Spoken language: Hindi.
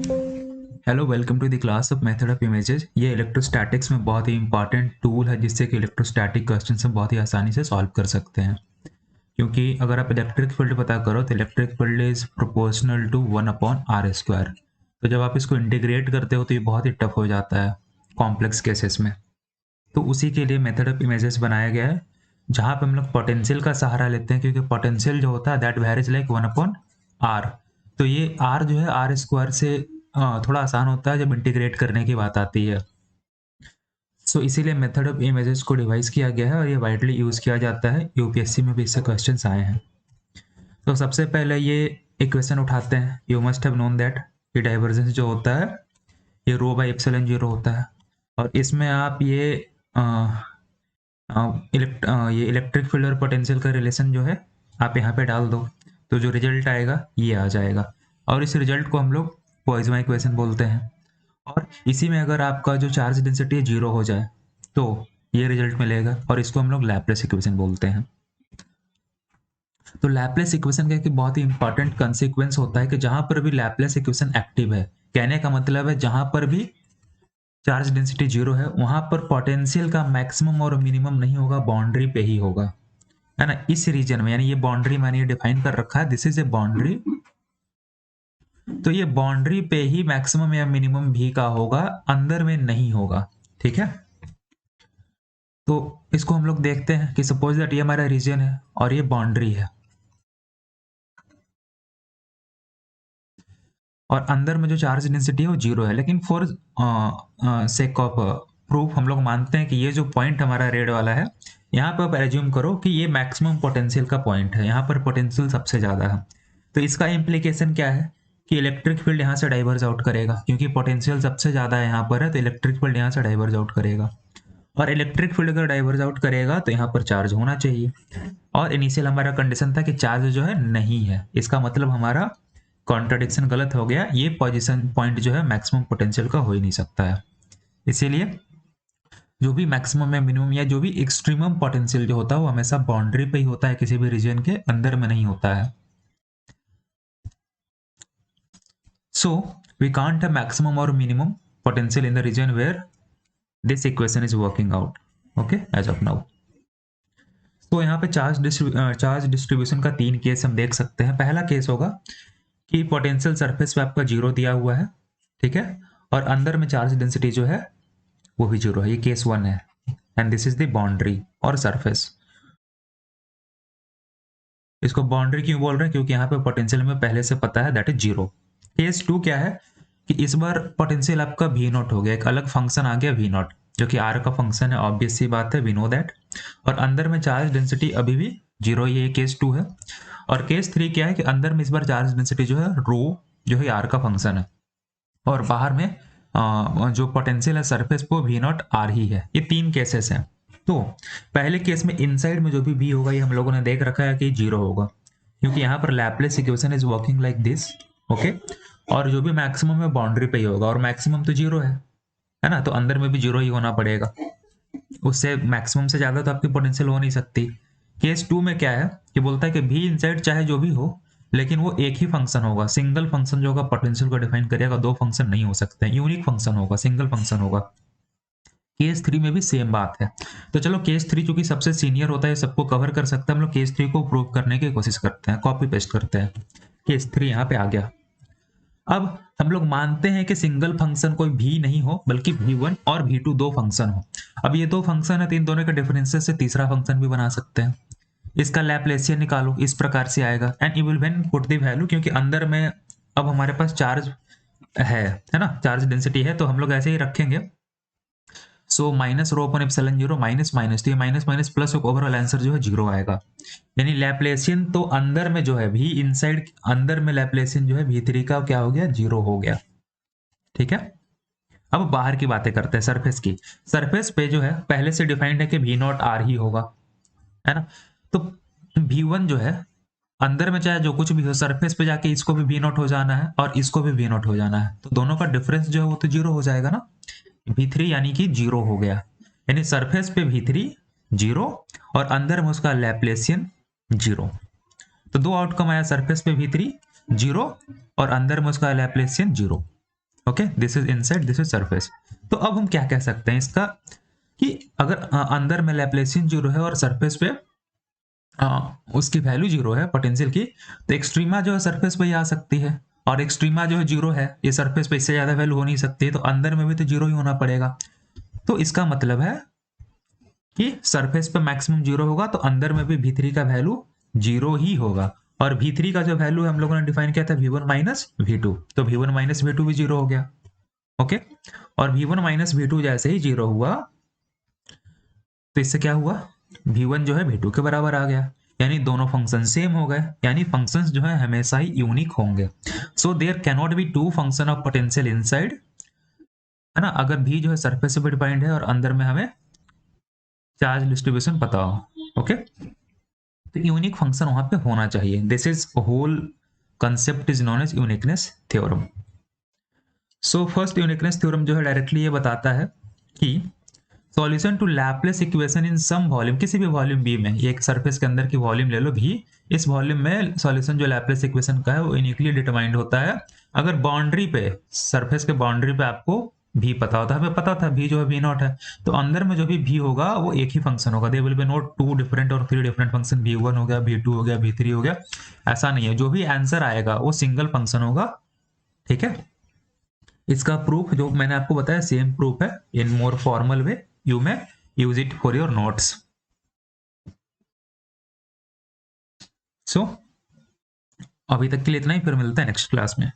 Hello, welcome to the class of method of images. ये इलेक्ट्रोस्टैटिक्स में बहुत ही इंपॉर्टेंट टूल है जिससे कि इलेक्ट्रोस्टैटिक क्वेश्चन हम बहुत ही आसानी से सॉल्व कर सकते हैं। क्योंकि अगर आप इलेक्ट्रिक फील्ड पता करो तो electric field is proportional to 1/r²। तो जब आप इसको इंटीग्रेट करते हो तो ये बहुत ही टफ हो जाता है कॉम्प्लेक्स केसेस में। तो उसी के लिए मेथड ऑफ इमेजेस बनाया गया है जहाँ पे हम लोग पोटेंशियल का सहारा लेते हैं, क्योंकि पोटेंशियल जो होता है दैट वेरीज लाइक 1/r। तो ये r जो है r² से थोड़ा आसान होता है जब इंटीग्रेट करने की बात आती है। सो इसीलिए मेथड ऑफ इमेजेस को डिवाइस किया गया है और ये वाइडली यूज किया जाता है। यूपीएससी में भी इससे क्वेश्चंस आए हैं। तो सबसे पहले ये इक्वेशन उठाते हैं। You must have known that ये डाइवर्जेंस जो होता है ये ρ/ε0 होता है। और इसमें आप ये ये इलेक्ट्रिक फील्ड और पोटेंशियल का रिलेशन जो है आप यहाँ पे डाल दो, तो जो रिजल्ट आएगा ये आ जाएगा। और इस रिजल्ट को हम लोग पॉइज़न इक्वेशन बोलते हैं। और इसी में अगर आपका जो चार्ज डेंसिटी 0 हो जाए तो ये रिजल्ट मिलेगा, और इसको हम लोग लैप्लेस इक्वेशन बोलते हैं। तो लैप्लेस इक्वेशन का एक बहुत ही इंपॉर्टेंट कंसीक्वेंस होता है कि जहां पर भी लैप्लेस इक्वेशन एक्टिव है, कहने का मतलब है जहां पर भी चार्ज डेंसिटी 0 है वहां पर पोटेंशियल का मैक्सिमम और मिनिमम नहीं होगा, बाउंड्री पे ही होगा, है ना। इस रीजन में, यानी ये बाउंड्री मैंने ये डिफाइन कर रखा है, दिस इज ए बाउंड्री। तो ये बाउंड्री पे ही मैक्सिमम या मिनिमम भी का होगा, अंदर में नहीं होगा। ठीक है। तो इसको हम लोग देखते हैं कि सपोज दैट ये हमारा रीजन है और ये बाउंड्री है, और अंदर में जो चार्ज डेंसिटी है वो 0 है। लेकिन फॉर सेक ऑफ प्रूफ हम लोग मानते हैं कि ये जो पॉइंट हमारा रेड वाला है, यहाँ पर आप एज्यूम करो कि ये मैक्सिमम पोटेंशियल का पॉइंट है, यहाँ पर पोटेंशियल सबसे ज़्यादा है। तो इसका इम्प्लीकेशन क्या है कि इलेक्ट्रिक फील्ड यहाँ से डाइवर्ज आउट करेगा, क्योंकि पोटेंशियल सबसे ज़्यादा यहाँ पर है, तो इलेक्ट्रिक फील्ड यहाँ से डाइवर्ज आउट करेगा। और इलेक्ट्रिक फील्ड अगर डाइवर्ज आउट करेगा तो यहाँ पर चार्ज होना चाहिए। और इनिशियल हमारा कंडीशन था कि चार्ज जो है नहीं है, इसका मतलब हमारा कॉन्ट्रडिक्शन गलत हो गया। ये पोजीशन पॉइंट जो है मैक्सिमम पोटेंशियल का हो ही नहीं सकता है। इसीलिए जो भी मैक्सिमम या मिनिमम या जो भी एक्सट्रीमम पोटेंशियल जो होता है वो हमेशा बाउंड्री पे ही होता है, किसी भी रीजन के अंदर में नहीं होता है। So we can't have maximum और minimum potential in the region where this equation is working out, okay, as of now. तो यहाँ पे चार्ज डिस्ट्रीब्यूशन का 3 केस हम देख सकते हैं। पहला केस होगा कि पोटेंशियल सरफेस पे आपका 0 दिया हुआ है, ठीक है, और अंदर में चार्ज डेंसिटी जो है वो भी 0 है। ये केस 1 है, and this is the boundary और सरफेस। इसको बाउंड्री क्यों बोल रहे हैं? क्योंकि यहाँ पे पोटेंशियल में पहले से पता है दैट इज 0। केस 2 क्या है कि इस बार पोटेंशियल आपका V0 हो गया, एक अलग फंक्शन आ गया V0 जो कि R का फंक्शन है, ऑब्वियस सी बात है, वी नो दैट। और अंदर में चार्ज डेंसिटी अभी भी 0, ये केस 2 है। और केस 3 क्या है कि अंदर में इस बार चार्ज डेंसिटी जो है रो जो है R का फंक्शन है, और बाहर में जो पोटेंशियल है सरफेस पे V0 R ही है। ये 3 केसेस हैं। तो पहले केस में इनसाइड में जो भी V होगा ये हम लोगों ने देख रखा है कि 0 होगा, क्योंकि यहाँ पर Laplace equation is working like this, okay. और जो भी मैक्सिमम है बाउंड्री पे ही होगा, और मैक्सिमम तो 0 है ना, तो अंदर में भी 0 ही होना पड़ेगा। उससे मैक्सिमम से ज्यादा तो आपकी पोटेंशियल हो नहीं सकती। केस 2 में क्या है कि बोलता है कि V इनसाइड चाहे जो भी हो, लेकिन वो एक ही फंक्शन होगा, सिंगल फंक्शन जो होगा पोटेंशियल को डिफाइन करेगा। 2 फंक्शन नहीं हो सकते, यूनिक फंक्शन होगा, सिंगल फंक्शन होगा। केस 3 में भी सेम बात है। तो चलो केस 3 चूंकि सबसे सीनियर होता है, सबको कवर कर सकता है, हम लोग केस 3 को प्रूव करने की कोशिश करते हैं, कॉपी पेस्ट करते हैं। केस 3 यहाँ पे आ गया। अब हम लोग मानते हैं कि सिंगल फंक्शन कोई भी नहीं हो, बल्कि V1 और V2 दो फंक्शन हो। अब ये दो फंक्शन है तो इन दोनों के डिफरेंसेस से तीसरा फंक्शन भी बना सकते हैं। इसका लैप्लेसियन निकालो, इस प्रकार से आएगा, and you will when put the value, क्योंकि अंदर में अब हमारे पास चार्ज है ना, चार्ज डेंसिटी है, तो हम लोग ऐसे ही रखेंगे। सो माइनस रो अपन एप्सिलॉन 0 माइनस माइनस, तो ये minus minus plus overall answer जो है 0 आएगा। यानी लैप्लेसियन तो अंदर में जो है V इनसाइड, अंदर में लैप्लेसियन जो है V3 का क्या हो गया, 0 हो गया। ठीक है। अब बाहर की बातें करते हैं, सरफेस की। सरफेस पे जो है पहले से डिफाइंड है कि V0 R ही होगा, है ना। तो V1 जो है अंदर में चाहे जो कुछ भी हो, सरफेस पे जाके इसको भी V0 हो जाना है और इसको भी V0 हो जाना है, तो दोनों का डिफरेंस जो है वो तो 0 हो जाएगा ना। V3 यानी कि 0 हो गया, यानी सरफेस पे V3 0 और अंदर में उसका लैप्लेसियन 0। तो दो आउटकम आया, सरफेस पे V3 0 और अंदर में उसका लैप्लेसियन 0। Okay, this is inside, this is surface. तो अब हम क्या कह सकते हैं इसका कि अगर अंदर में लैप्लासियन जीरो है और सरफेस पे उसकी वैल्यू जीरो है पोटेंशियल की, तो एक्सट्रीमा जो है सरफेस पे ही आ सकती है, और एक्सट्रीमा जो है जीरो है, ये सरफेस पे इससे ज्यादा वैल्यू हो नहीं सकती, तो अंदर में भी तो जीरो ही होना पड़ेगा। तो इसका मतलब है कि सरफेस पे मैक्सिमम जीरो होगा तो अंदर में भी V3 का वैल्यू जीरो ही होगा। और V3 का जो वैल्यू हम लोगों ने डिफाइन किया था V1 माइनस V2, तो V1 माइनस V2 भी जीरो हो गया। ओके, और V1 माइनस V2 जैसे ही जीरो हुआ तो इससे क्या हुआ, V1 जो है V2 के बराबर आ गया, यानी दोनों फंक्शन सेम हो गए, यानी फंक्शंस जो है हमेशा ही यूनिक होंगे। So there can not be two function of potential inside, है ना, अगर V जो है सरफेस से डिफाइंड है और अंदर में हमें चार्ज डिस्ट्रीब्यूशन पता हो। ओके, तो यूनिक फंक्शन वहां पे होना चाहिए। This is whole concept is known as uniqueness theorem. So first uniqueness theorem जो है डायरेक्टली ये बताता है कि solution to Laplace equation in some volume, किसी भी वॉल्यूम बी में, ये एक सरफेस के अंदर की वॉल्यूम ले लो भी, इस वॉल्यूम में सॉल्यूशन जो लैपलेस इक्वेशन का है वो यूनिकली डिटरमाइंड होता है अगर बाउंड्री पे, सरफेस के बाउंड्री पे आपको भी पता होता है, हमें पता था भी जो है भी नॉट है, तो अंदर में जो भी भी होगा वो एक ही फंक्शन होगा। They will be not two different और थ्री डिफरेंट फंक्शन, V1 हो गया, V2 हो गया, V3 हो गया, ऐसा नहीं है, जो भी आंसर आएगा वो सिंगल फंक्शन होगा। ठीक है, इसका प्रूफ जो मैंने आपको बताया सेम प्रूफ है in more formal way, you may use it for your notes. So अभी तक के लिए इतना ही, फिर मिलते हैं नेक्स्ट क्लास में।